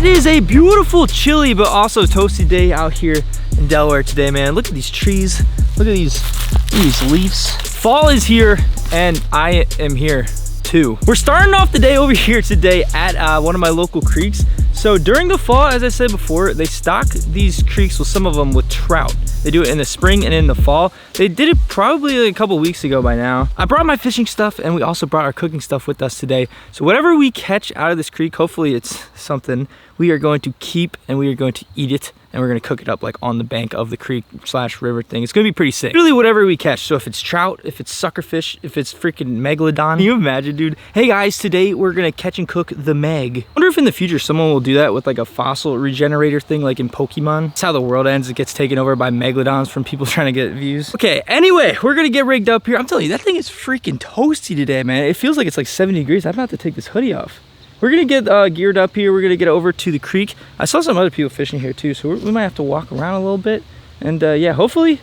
is a beautiful, chilly, but also toasty day out here in Delaware today, man. Look at these trees. Look at these leaves. Fall is here, and I am here too. We're starting off the day over here today at one of my local creeks. So during the fall, as I said before, they stock these creeks with some of them with trout. They do it in the spring and in the fall. They did it probably like a couple weeks ago by now. I brought my fishing stuff and we also brought our cooking stuff with us today. So whatever we catch out of this creek, hopefully it's something we are going to keep and we are going to eat it. And we're gonna cook it up like on the bank of the creek / river thing. It's gonna be pretty sick. Really whatever we catch. So if it's trout, if it's suckerfish, if it's freaking megalodon. Can you imagine, dude? Hey guys, today we're gonna catch and cook the meg. I wonder if in the future someone will do that with like a fossil regenerator thing like in Pokemon. That's how the world ends. It gets taken over by megalodons from people trying to get views. Okay, anyway, we're gonna get rigged up here. I'm telling you, that thing is freaking toasty today, man. It feels like it's like 70 degrees. I'm about to take this hoodie off. We're gonna get geared up here. We're gonna get over to the creek. I saw some other people fishing here too, so we might have to walk around a little bit. And yeah, hopefully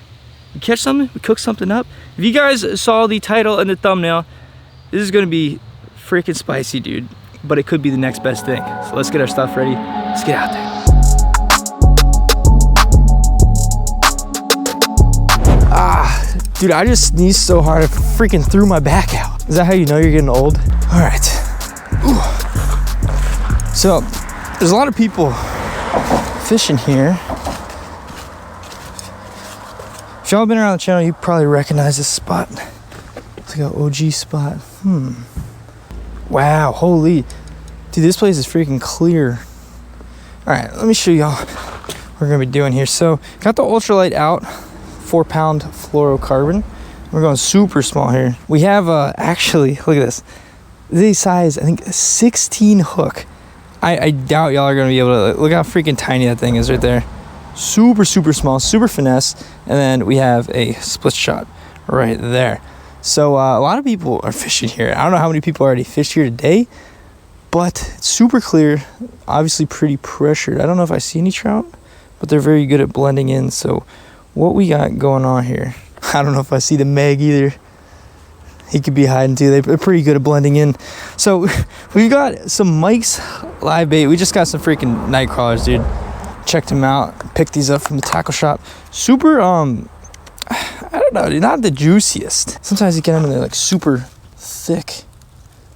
we catch something, we cook something up. If you guys saw the title and the thumbnail, this is gonna be freaking spicy, dude. But it could be the next best thing. So let's get our stuff ready. Let's get out there. Ah, dude, I just sneezed so hard I freaking threw my back out. Is that how you know you're getting old? All right. Ooh. So there's a lot of people fishing here. If y'all been around the channel, you probably recognize this spot. It's like an OG spot. Wow, holy. Dude, this place is freaking clear. All right, let me show y'all what we're gonna be doing here. So got the ultralight out, 4-pound fluorocarbon. We're going super small here. We have actually, look at this. This size, I think 16 hook. I doubt y'all are gonna be able to, look how freaking tiny that thing is right there. Super, super small, super finesse. And then we have a split shot right there. So a lot of people are fishing here. I don't know how many people already fished here today, but it's super clear, obviously pretty pressured. I don't know if I see any trout, but they're very good at blending in. So what we got going on here, I don't know if I see the meg either. He could be hiding too. They're pretty good at blending in. So we got some Mike's live bait. We just got some freaking night crawlers, dude. Checked them out. Picked these up from the tackle shop. Super, I don't know, dude, not the juiciest. Sometimes you get them and they're like super thick.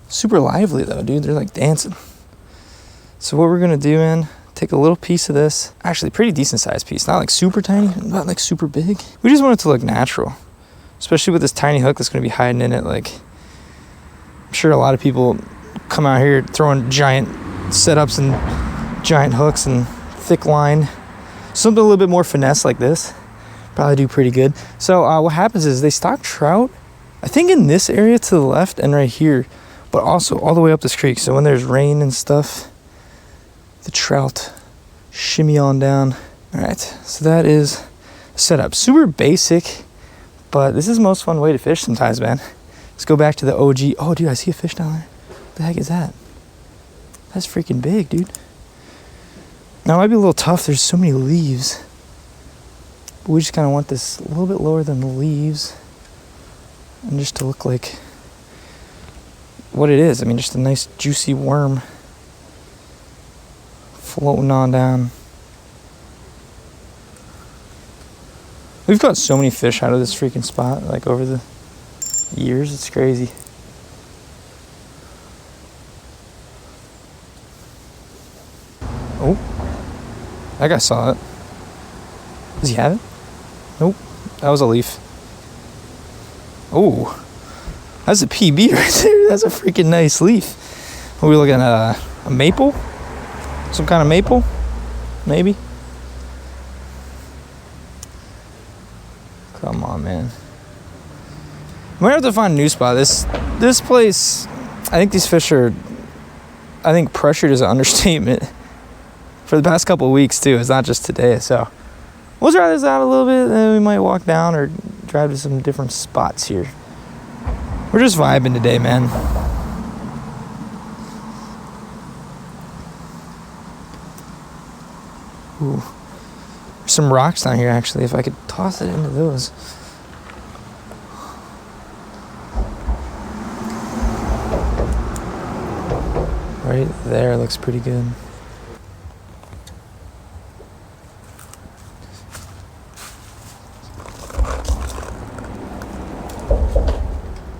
Super lively though, dude. They're like dancing. So what we're gonna do, man, take a little piece of this. Actually, pretty decent sized piece. Not like super tiny, not like super big. We just want it to look natural. Especially with this tiny hook that's going to be hiding in it. Like, I'm sure a lot of people come out here throwing giant setups and giant hooks and thick line. Something a little bit more finesse like this probably do pretty good. So what happens is they stock trout, I think in this area to the left and right here, but also all the way up this creek. So when there's rain and stuff, the trout shimmy on down. All right, so that is setup. Super basic. But this is the most fun way to fish sometimes, man. Let's go back to the OG. Oh, dude, I see a fish down there. What the heck is that? That's freaking big, dude. Now, it might be a little tough. There's so many leaves. But we just kind of want this a little bit lower than the leaves. And just to look like what it is. I mean, just a nice, juicy worm floating on down. We've caught so many fish out of this freaking spot, like over the years. It's crazy. Oh, that guy saw it. Does he have it? Nope, that was a leaf. Oh, that's a PB right there. That's a freaking nice leaf. Are we looking at a maple? Some kind of maple, maybe? Come on, man. We might have to find a new spot. This place, I think these fish are, I think pressured is an understatement. For the past couple of weeks too. It's not just today. So we'll try this out a little bit, then we might walk down or drive to some different spots here. We're just vibing today, man. Ooh. There's some rocks down here actually, if I could toss it into those. Right there looks pretty good.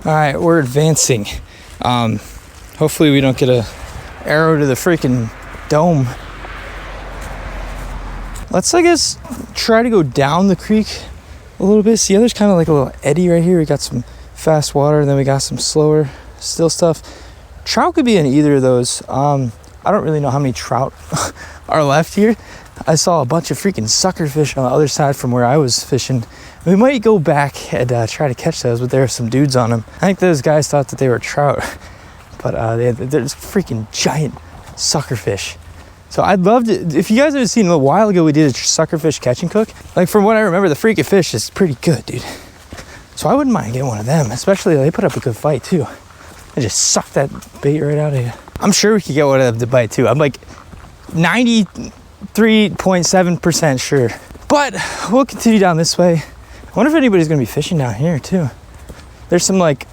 All right, we're advancing. Hopefully we don't get a arrow to the freaking dome. Let's, I guess, try to go down the creek a little bit. See, there's kind of like a little eddy right here. We got some fast water, and then we got some slower, still stuff. Trout could be in either of those. I don't really know how many trout are left here. I saw a bunch of freaking sucker fish on the other side from where I was fishing. We might go back and try to catch those, but there are some dudes on them. I think those guys thought that they were trout, but there's freaking giant sucker fish. So I'd love to, if you guys have seen, a while ago we did a sucker fish catch and cook. Like, from what I remember, the freaking fish is pretty good, dude. So I wouldn't mind getting one of them, especially they put up a good fight too. They just suck that bait right out of you. I'm sure we could get one of them to bite too. I'm like 93.7% sure. But we'll continue down this way. I wonder if anybody's gonna be fishing down here too. There's some like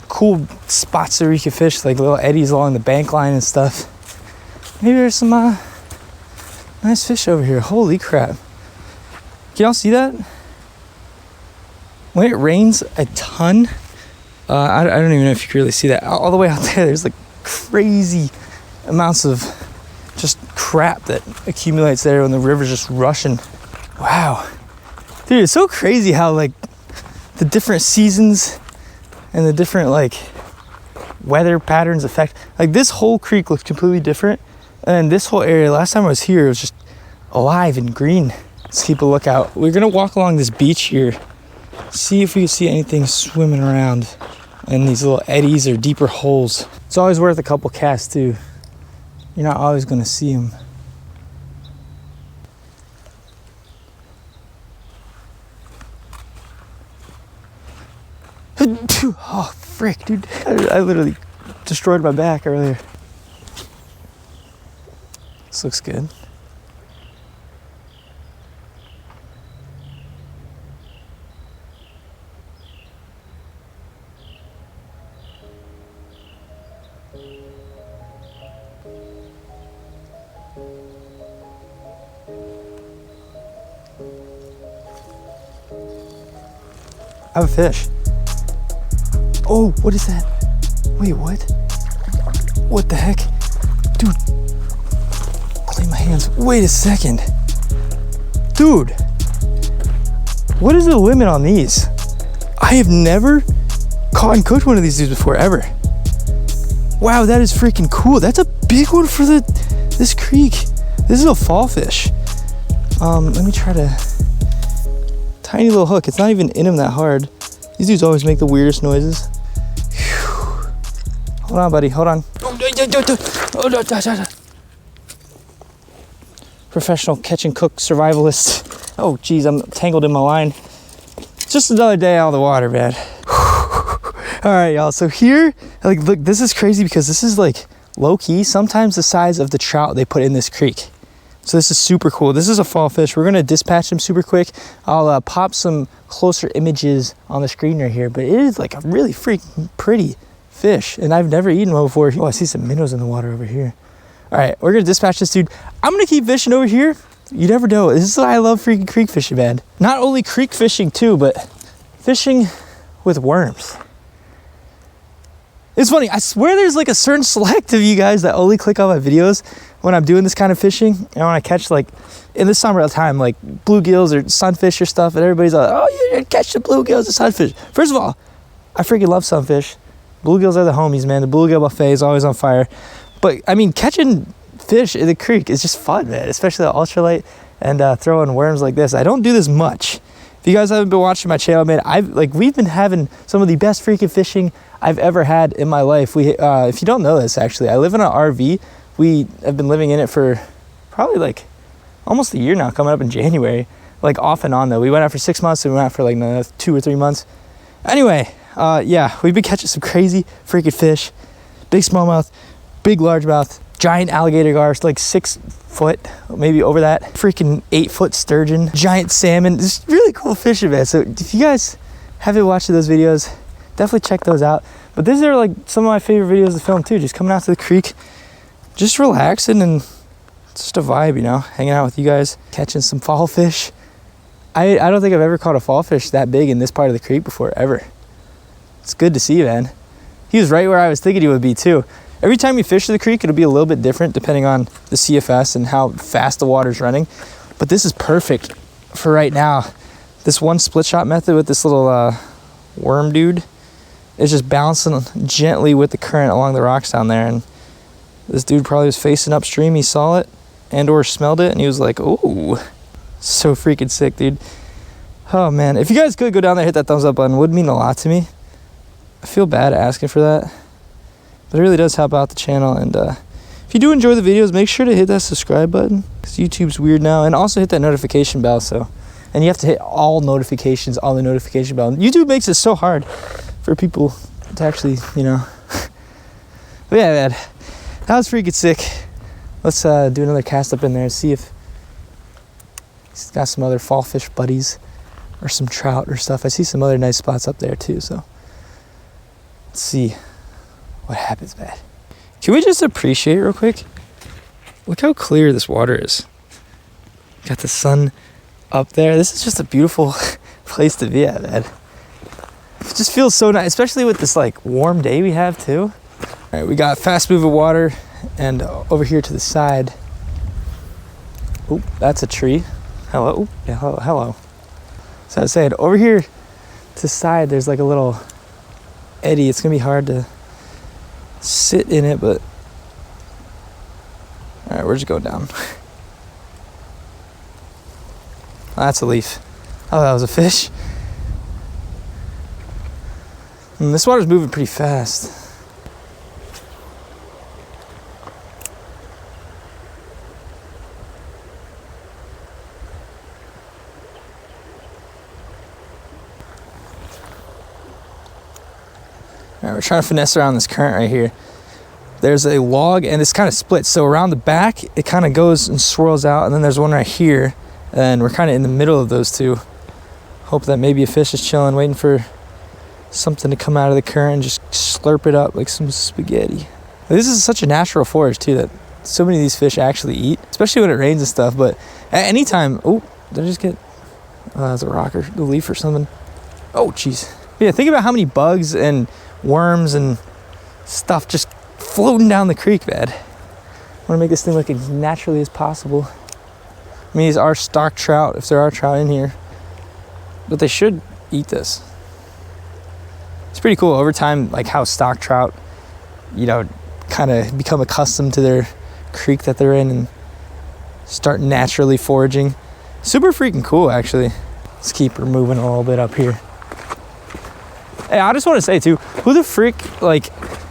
cool spots where you can fish, like little eddies along the bank line and stuff. Maybe there's some nice fish over here. Holy crap. Can y'all see that? When it rains a ton, I don't even know if you can really see that. All the way out there, there's like crazy amounts of just crap that accumulates there when the river's just rushing. Wow. Dude, it's so crazy how like the different seasons and the different like weather patterns affect. Like, this whole creek looks completely different. And this whole area, last time I was here, it was just alive and green. Let's keep a lookout. We're gonna walk along this beach here, see if we can see anything swimming around in these little eddies or deeper holes. It's always worth a couple casts too. You're not always gonna see them. Oh, frick, dude. I literally destroyed my back earlier. This looks good. I have a fish. Oh, what is that? Wait, what? What the heck? Dude. Clean my hands. Wait a second. Dude. What is the limit on these? I have never caught and cooked one of these dudes before, ever. Wow, that is freaking cool. That's a big one for this creek. This is a fall fish. Let me try to... Tiny little hook. It's not even in him that hard. These dudes always make the weirdest noises. Whew. Hold on, buddy. Hold on. Professional catch and cook survivalist. Oh, geez, I'm tangled in my line. It's just another day out of the water, man. All right, y'all. So here, like, look, this is crazy because this is like low key, sometimes the size of the trout they put in this creek. So this is super cool. This is a fall fish. We're gonna dispatch them super quick. I'll pop some closer images on the screen right here, but it is like a really freaking pretty fish, and I've never eaten one before. Oh, I see some minnows in the water over here. All right, we're gonna dispatch this dude. I'm gonna keep fishing over here. You never know. This is why I love freaking creek fishing, man. Not only creek fishing too, but fishing with worms. It's funny, I swear there's like a certain select of you guys that only click on my videos when I'm doing this kind of fishing. And when I catch, like, in the summertime, like bluegills or sunfish or stuff, and everybody's like, oh, you're gonna catch the bluegills and sunfish. First of all, I freaking love sunfish. Bluegills are the homies, man. The bluegill buffet is always on fire. But, I mean, catching fish in the creek is just fun, man, especially the ultralight and throwing worms like this. I don't do this much. If you guys haven't been watching my channel, man, we've been having some of the best freaking fishing I've ever had in my life. If you don't know this, actually, I live in an RV. We have been living in it for probably like almost a year now, coming up in January, like off and on though. We went out for 6 months and we went out for like another 2 or 3 months. Anyway, yeah, we've been catching some crazy freaking fish. Big smallmouth, big largemouth, giant alligator gars, like 6 foot, maybe over that. Freaking 8-foot sturgeon, giant salmon. Just really cool fishing, man. So if you guys haven't watched those videos, definitely check those out. But these are like some of my favorite videos to film too. Just coming out to the creek, just relaxing, and it's just a vibe, you know, hanging out with you guys, catching some fall fish. I don't think I've ever caught a fall fish that big in this part of the creek before, ever. It's good to see, man. He was right where I was thinking he would be too. Every time you fish the creek, it'll be a little bit different depending on the CFS and how fast the water's running. But this is perfect for right now. This one split shot method with this little worm dude is just bouncing gently with the current along the rocks down there. And this dude probably was facing upstream. He saw it and or smelled it and he was like, ooh, so freaking sick, dude. Oh man, if you guys could go down there, hit that thumbs up button, it would mean a lot to me. I feel bad asking for that, but it really does help out the channel. And if you do enjoy the videos, make sure to hit that subscribe button, because YouTube's weird now. And also hit that notification bell. And you have to hit all notifications on the notification bell. YouTube makes it so hard for people to actually, you know. But yeah, man, that was freaking sick. Let's do another cast up in there and see if he's got some other fall fish buddies or some trout or stuff. I see some other nice spots up there too, so let's see what happens, man. Can we just appreciate real quick? Look how clear this water is. Got the sun up there. This is just a beautiful place to be at, man. It just feels so nice, especially with this like warm day we have too. All right, we got fast moving water, and over here to the side, oh, that's a tree. Hello. Ooh, yeah, hello. So I was saying, over here to the side, there's like a little eddy. It's gonna be hard to sit in it, but all right, we're just going down. Oh, that's a leaf. Oh, that was a fish. And this water's moving pretty fast. All right, we're trying to finesse around this current right here. There's a log and it's kind of split. So around the back, it kind of goes and swirls out. And then there's one right here. And we're kind of in the middle of those two. Hope that maybe a fish is chilling, waiting for something to come out of the current and just slurp it up like some spaghetti. This is such a natural forage too that so many of these fish actually eat, especially when it rains and stuff. But at any time, oh, did I just get, that's a rock or a leaf or something. Oh, jeez. Yeah, think about how many bugs and worms and stuff just floating down the creek, man. I want to make this thing look as naturally as possible. I mean, these are stock trout, if there are trout in here, but they should eat this. It's pretty cool over time, like how stock trout, you know, kind of become accustomed to their creek that they're in and start naturally foraging. Super freaking cool, actually. Let's keep her moving a little bit up here. Hey, I just want to say too, who the frick, like,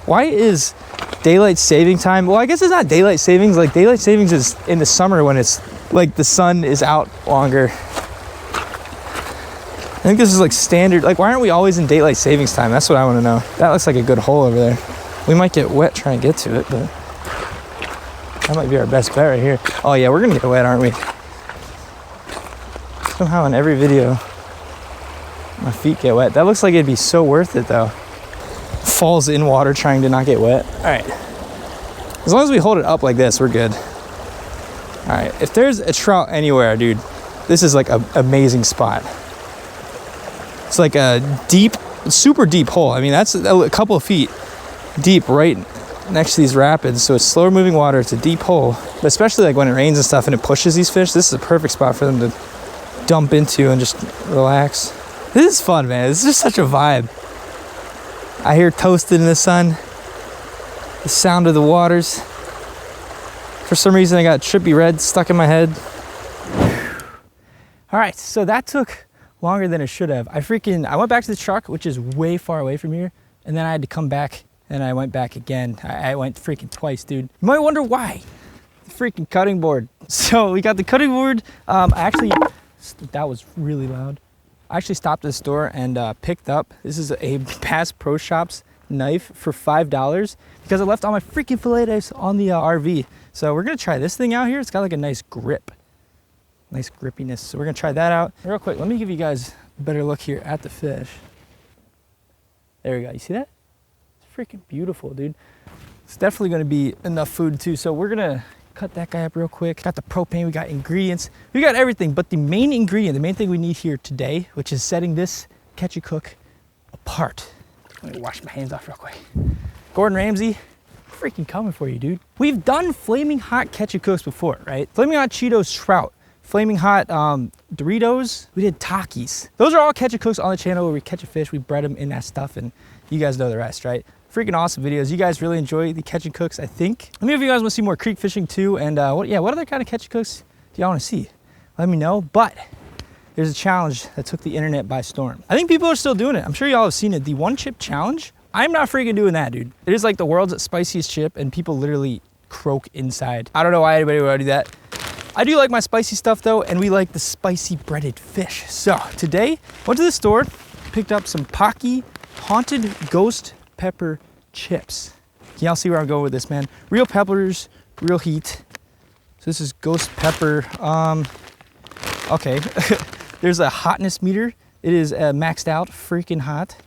why is daylight saving time? Well, I guess it's not daylight savings. Like, daylight savings is in the summer when it's like the sun is out longer. I think this is like standard. Like, why aren't we always in daylight savings time? That's what I want to know. That looks like a good hole over there. We might get wet trying to get to it, but that might be our best bet right here. Oh yeah, we're gonna get wet, aren't we? Somehow in every video, my feet get wet. That looks like it'd be so worth it though. Falls in water trying to not get wet. All right, as long as we hold it up like this, we're good. All right, if there's a trout anywhere, dude, this is like an amazing spot. It's like a deep, super deep hole. I mean, that's a couple of feet deep right next to these rapids. So it's slower moving water. It's a deep hole, but especially like when it rains and stuff and it pushes these fish, this is a perfect spot for them to dump into and just relax. This is fun, man. This is just such a vibe. I hear toasted in the sun, the sound of the waters. For some reason, I got Trippy Red stuck in my head. All right, so that took longer than it should have. I went back to the truck, which is way far away from here, and then I had to come back, and I went back again. I went freaking twice, dude. You might wonder why. The freaking cutting board. So we got the cutting board. That was really loud. I actually stopped at the store and picked up, this is a Bass Pro Shops knife for $5 because I left all my freaking fillets on the RV. So we're gonna try this thing out here. It's got like a nice grip, nice grippiness. So we're gonna try that out. Real quick, let me give you guys a better look here at the fish. There we go, you see that? It's freaking beautiful, dude. It's definitely gonna be enough food too. So we're gonna cut that guy up real quick. Got the propane, we got ingredients, we got everything, but the main ingredient, the main thing we need here today, which is setting this catch and cook apart, Let me wash my hands off real quick. Gordon Ramsay, freaking coming for you, dude. We've done flaming hot catch and cooks before, right? Flaming hot Cheetos trout, flaming hot Doritos. We did Takis. Those are all catch and cooks on the channel where we catch a fish, we bread them in that stuff, and you guys know the rest, right? Freaking awesome videos. You guys really enjoy the catch and cooks, I think. Let me know if you guys want to see more creek fishing too, and what other kind of catch and cooks do y'all want to see? Let me know. But there's a challenge that took the internet by storm. I think people are still doing it. I'm sure y'all have seen it. The one chip challenge. I'm not freaking doing that, dude. It is like the world's spiciest chip, and people literally croak inside. I don't know why anybody would do that. I do like my spicy stuff though, and we like the spicy breaded fish. So today, went to the store, picked up some PAQUI Haunted Ghost Pepper Chips. Can y'all see where I'm going with this, man? Real peppers, real heat. So this is ghost pepper. Okay. There's a hotness meter. It is maxed out, freaking hot.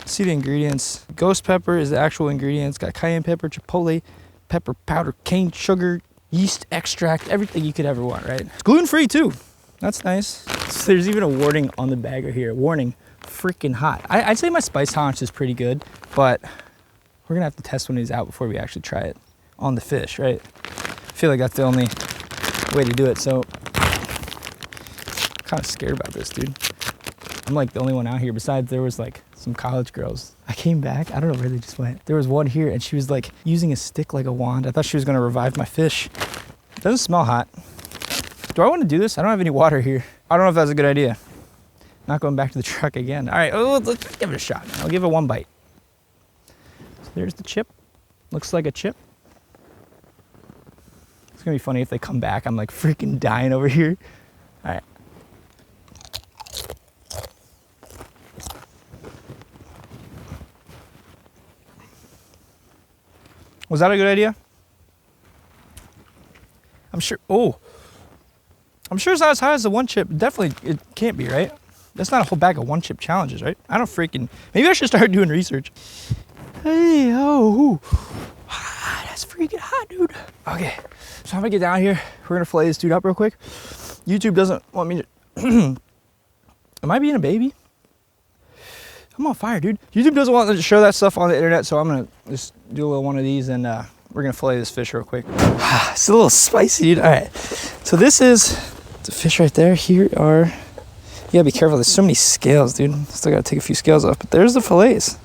See the ingredients. Ghost pepper is the actual ingredients. Got cayenne pepper, chipotle, pepper powder, cane sugar, yeast extract, everything you could ever want, right? It's gluten-free too. That's nice. So there's even a warning on the bag right here. Warning, freaking hot. I'd say my spice tolerance is pretty good, but we're gonna have to test one of these out before we actually try it on the fish, right? I feel like that's the only way to do it, so I'm kind of scared about this, dude. I'm like the only one out here. Besides, there was like some college girls. I came back, I don't know where they just went. There was one here and she was like using a stick like a wand. I thought she was gonna revive my fish. It doesn't smell hot. Do I want to do this? I don't have any water here. I don't know if that's a good idea. Not going back to the truck again. All right, let's give it a shot. I'll give it one bite. So there's the chip. Looks like a chip. It's gonna be funny if they come back. I'm like freaking dying over here. All right. Was that a good idea? I'm sure, I'm sure it's not as high as the one chip. Definitely, it can't be, right? That's not a whole bag of one chip challenges, right? I don't freaking, maybe I should start doing research. Hey, that's freaking hot, dude. Okay, so I'm gonna get down here. We're gonna fillet this dude up real quick. YouTube doesn't want me to, am I being a baby? I'm on fire, dude. YouTube doesn't want to show that stuff on the internet, so I'm gonna just do a little one of these and we're gonna fillet this fish real quick. It's a little spicy, dude. All right, so this is the fish right there. Here are, you gotta be careful. There's so many scales, dude. Still gotta take a few scales off, but there's the fillets.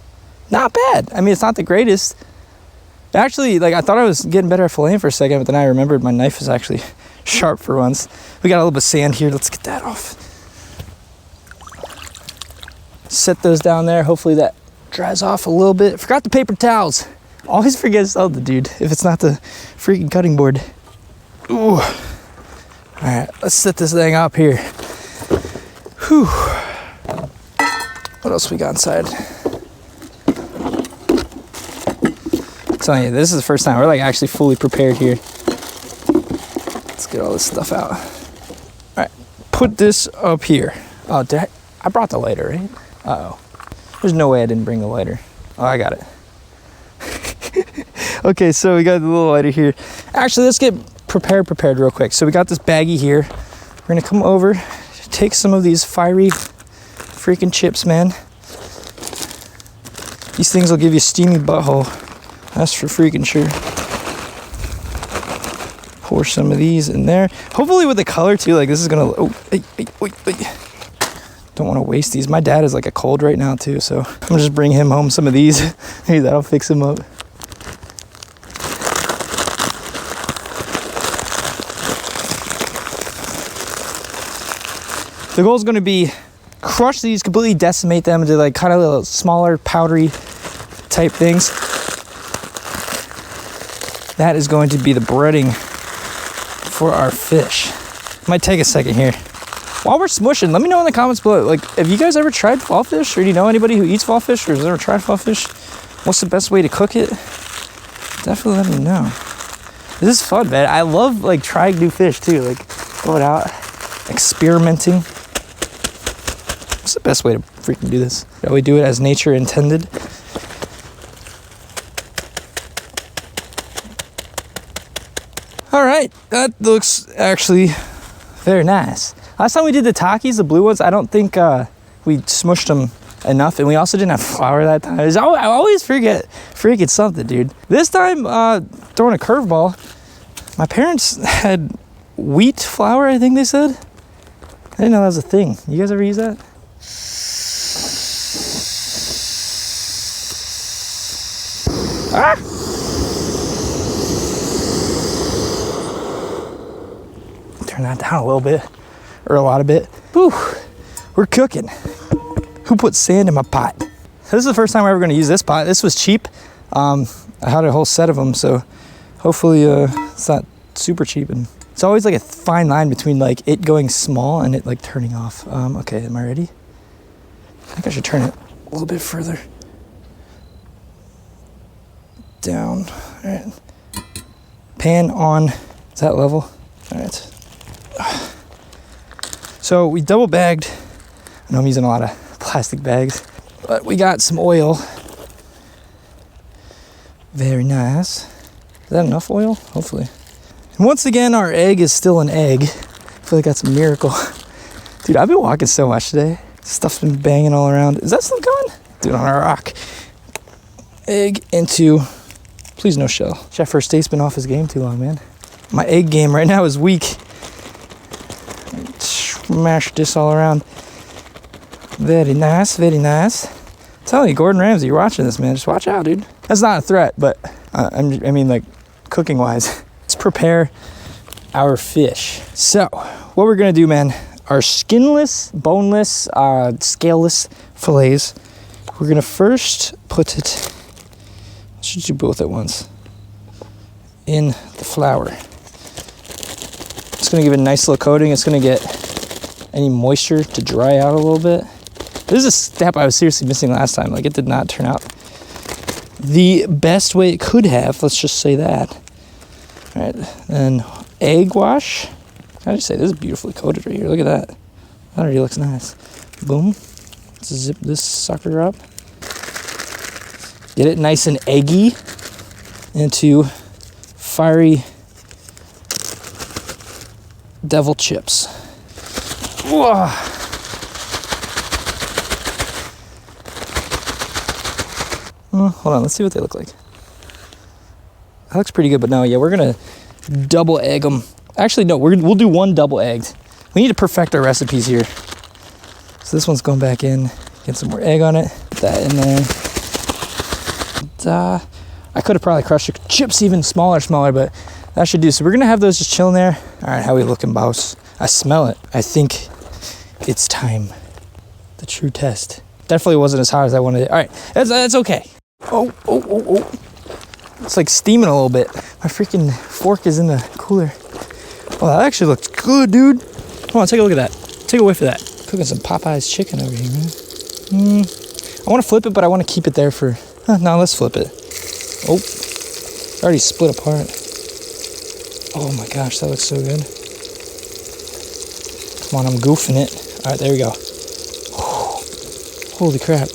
Not bad. I mean, it's not the greatest. Actually, like I thought I was getting better at filleting for a second, but then I remembered my knife is actually sharp for once. We got a little bit of sand here. Let's get that off. Set those down there. Hopefully that dries off a little bit. Forgot the paper towels. Always forget something, dude, if it's not the freaking cutting board. Ooh. All right, let's set this thing up here. Whew. What else we got inside? I'm telling you, this is the first time we're like actually fully prepared here. Let's get all this stuff out. All right, put this up here. Oh, I brought the lighter, right? Uh-oh. There's no way I didn't bring the lighter. Oh, I got it. Okay, so we got the little lighter here. Actually, let's get prepared real quick. So we got this baggie here. We're gonna come over, take some of these fiery freaking chips, man. These things will give you a steamy butthole. That's for freaking sure. Pour some of these in there. Hopefully with the color too, like this is gonna, wait. Don't want to waste these. My dad is like a cold right now too, so I'm gonna just bring him home some of these. Maybe that'll fix him up. The goal is going to be crush these, completely decimate them into like kind of little smaller powdery type things. That is going to be the breading for our fish. Might take a second here. While we're smushing, let me know in the comments below, like, have you guys ever tried fallfish? Or do you know anybody who eats fallfish or has ever tried fallfish? What's the best way to cook it? Definitely let me know. This is fun, man. I love like trying new fish too, like going out, experimenting. What's the best way to freaking do this? Shall we do it as nature intended? All right, that looks actually very nice. Last time we did the Takis, the blue ones, I don't think we smushed them enough, and we also didn't have flour that time. I always forget something, dude. This time, throwing a curveball, my parents had wheat flour, I think they said. I didn't know that was a thing. You guys ever use that? Ah! Turn that down a little bit, or a lot of bit. Whew, we're cooking. Who put sand in my pot? This is the first time we're ever gonna use this pot. This was cheap. I had a whole set of them, so hopefully it's not super cheap. And it's always like a fine line between like it going small and it like turning off. Okay, am I ready? I think I should turn it a little bit further down. All right. Pan on. Is that level? All right. So we double bagged. I know I'm using a lot of plastic bags, but we got some oil. Very nice. Is that enough oil? Hopefully. And once again, our egg is still an egg. I feel like that's a miracle. Dude, I've been walking so much today. Stuff's been banging all around. Is that still going? Dude, on a rock. Egg into, please no shell. Chef FirstState's been off his game too long, man. My egg game right now is weak. Smash this all around. Very nice, very nice. I'm telling you, Gordon Ramsay, you're watching this, man. Just watch out, dude. That's not a threat, but I mean, like, cooking-wise. Let's prepare our fish. So, what we're gonna do, man, our skinless, boneless, scaleless fillets. We're gonna first put it, should do both at once, in the flour. It's gonna give it a nice little coating. It's gonna get any moisture to dry out a little bit. This is a step I was seriously missing last time. Like, it did not turn out the best way it could have. Let's just say that. All right, then egg wash. How do you say this is beautifully coated right here? Look at that. That already looks nice. Boom. Let's zip this sucker up. Get it nice and eggy into fiery devil chips. Whoa. Hold on, let's see what they look like. That looks pretty good, but no, yeah, we're gonna double egg them. Actually, no, we'll do one double egged. We need to perfect our recipes here. So this one's going back in. Get some more egg on it. Put that in there. And, I could have probably crushed the chips even smaller, but that should do. So we're gonna have those just chilling there. All right, how we looking, boss? I smell it. I think it's time. The true test. Definitely wasn't as hot as I wanted it. All right, that's okay. Oh. It's like steaming a little bit. My freaking fork is in the cooler. Oh, that actually looks good, dude. Come on, take a look at that. Take a whiff of that. Cooking some Popeye's chicken over here, man. I want to flip it, but I want to keep it there for... no, let's flip it. Oh, it's already split apart. Oh my gosh, that looks so good. Come on, I'm goofing it. All right, there we go. Oh, holy crap.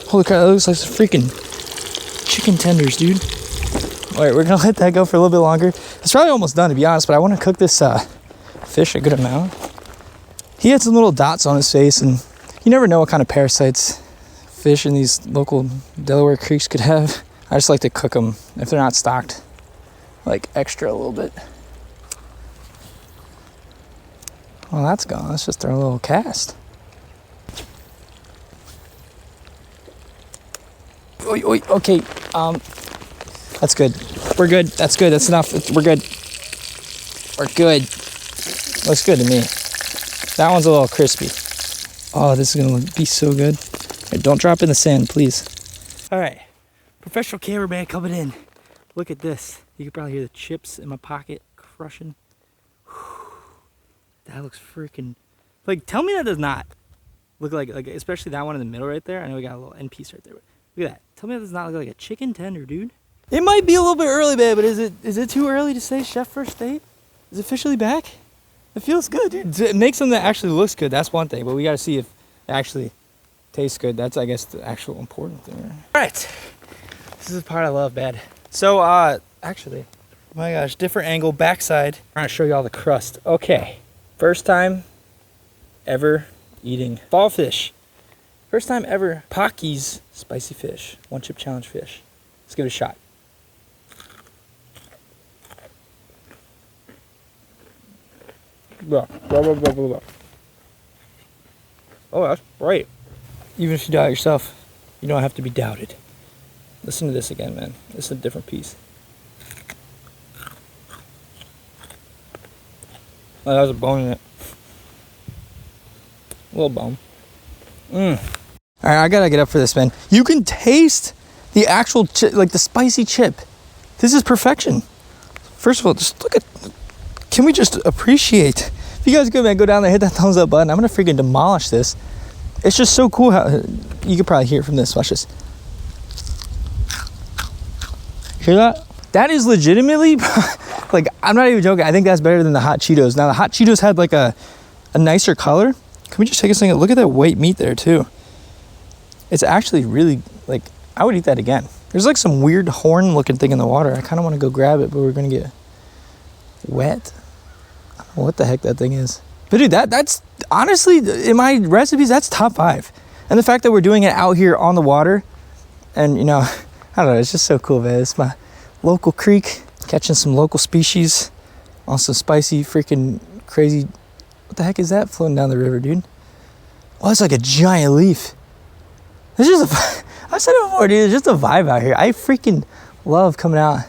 Holy crap, that looks like some freaking chicken tenders, dude. All right, we're gonna let that go for a little bit longer. It's probably almost done, to be honest, but I want to cook this fish a good amount. He had some little dots on his face, and you never know what kind of parasites fish in these local Delaware creeks could have. I just like to cook them if they're not stocked, like extra a little bit. Well, that's gone. Let's just throw a little cast. Oy, okay, that's good. We're good. That's good. That's enough. We're good. We're good. Looks good to me. That one's a little crispy. Oh, this is gonna be so good. Right, don't drop in the sand, please. All right, professional cameraman coming in. Look at this. You can probably hear the chips in my pocket crushing. Whew. That looks freaking, like, tell me that does not look like, especially that one in the middle right there. I know we got a little end piece right there, but look at that. Tell me that does not look like a chicken tender, dude. It might be a little bit early, babe, but is it too early to say Chef FirstState is officially back? It feels good, dude. It makes something that actually looks good. That's one thing, but we got to see if it actually tastes good. That's, I guess, the actual important thing. All right, this is the part I love, bad. So, actually, oh my gosh, different angle, backside. I'm trying to show you all the crust. Okay, first time ever eating Fallfish. First time ever, PAQUI's spicy fish. 1 chip challenge fish. Let's give it a shot. Blah, blah, blah, blah, blah. Oh, that's great. Even if you doubt yourself, you don't have to be doubted. Listen to this again, man. This is a different piece. Oh, that was a bone in it. A little bone. Alright, I gotta get up for this, man. You can taste the actual chip, like the spicy chip. This is perfection. First of all, just look at, can we just appreciate? If you guys go, man, go down there, hit that thumbs up button. I'm gonna freaking demolish this. It's just so cool how, you could probably hear it from this. Watch this. Hear that? That is legitimately, like, I'm not even joking. I think that's better than the hot Cheetos. Now, the hot Cheetos had like a nicer color. Can we just take a second? Look at that white meat there too. It's actually really, like, I would eat that again. There's like some weird horn looking thing in the water. I kind of want to go grab it, but we're going to get wet. I don't know what the heck that thing is. But dude, that's honestly, in my recipes, that's top 5. And the fact that we're doing it out here on the water, and you know, I don't know, it's just so cool, man. It's my local creek, catching some local species on some spicy, freaking crazy. What the heck is that floating down the river, dude? Oh, it's like a giant leaf. It's just I said it before, dude, it's just a vibe out here. I freaking love coming out,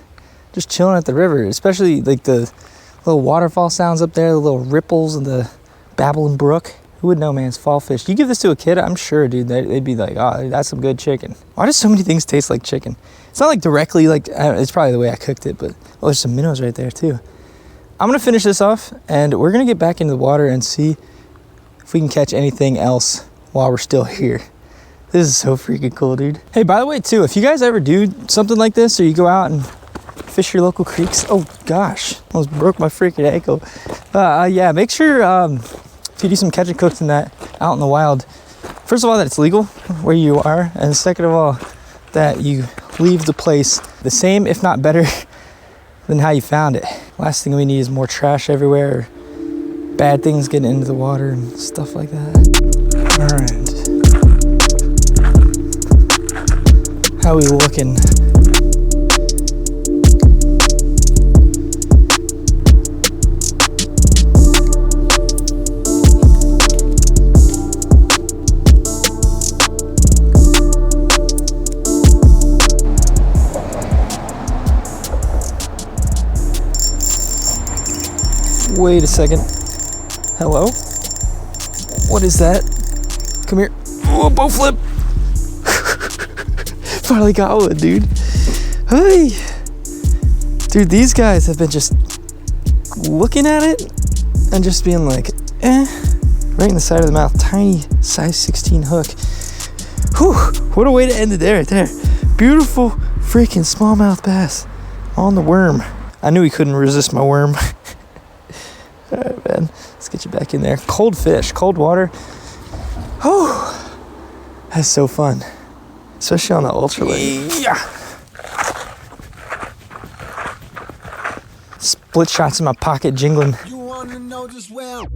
just chilling at the river, especially like the little waterfall sounds up there, the little ripples and the babbling brook. Who would know, man? It's fall fish. You give this to a kid, I'm sure, dude, they'd be like, oh, that's some good chicken. Why do so many things taste like chicken? It's not like directly, like, it's probably the way I cooked it, but oh, there's some minnows right there too. I'm gonna finish this off, and we're gonna get back into the water and see if we can catch anything else while we're still here. This is so freaking cool, dude. Hey, by the way, too, if you guys ever do something like this, or you go out and fish your local creeks, oh gosh, almost broke my freaking ankle. Yeah, make sure if you do some catch and cooks in that out in the wild, first of all, that it's legal where you are, and second of all, that you leave the place the same, if not better, than how you found it. Last thing we need is more trash everywhere, or bad things getting into the water and stuff like that. All right. How we looking? Wait a second. Hello? What is that? Come here. Oh, bow flip! Finally got one, dude. Hey! Dude, these guys have been just looking at it and just being like, eh. Right in the side of the mouth. Tiny size 16 hook. Whew! What a way to end it there, right there. Beautiful freaking smallmouth bass on the worm. I knew he couldn't resist my worm. Alright, man. Let's get you back in there. Cold fish, cold water. Oh, that's so fun. Especially on the ultralight. Yeah. Split shots in my pocket jingling. You wanna know just well.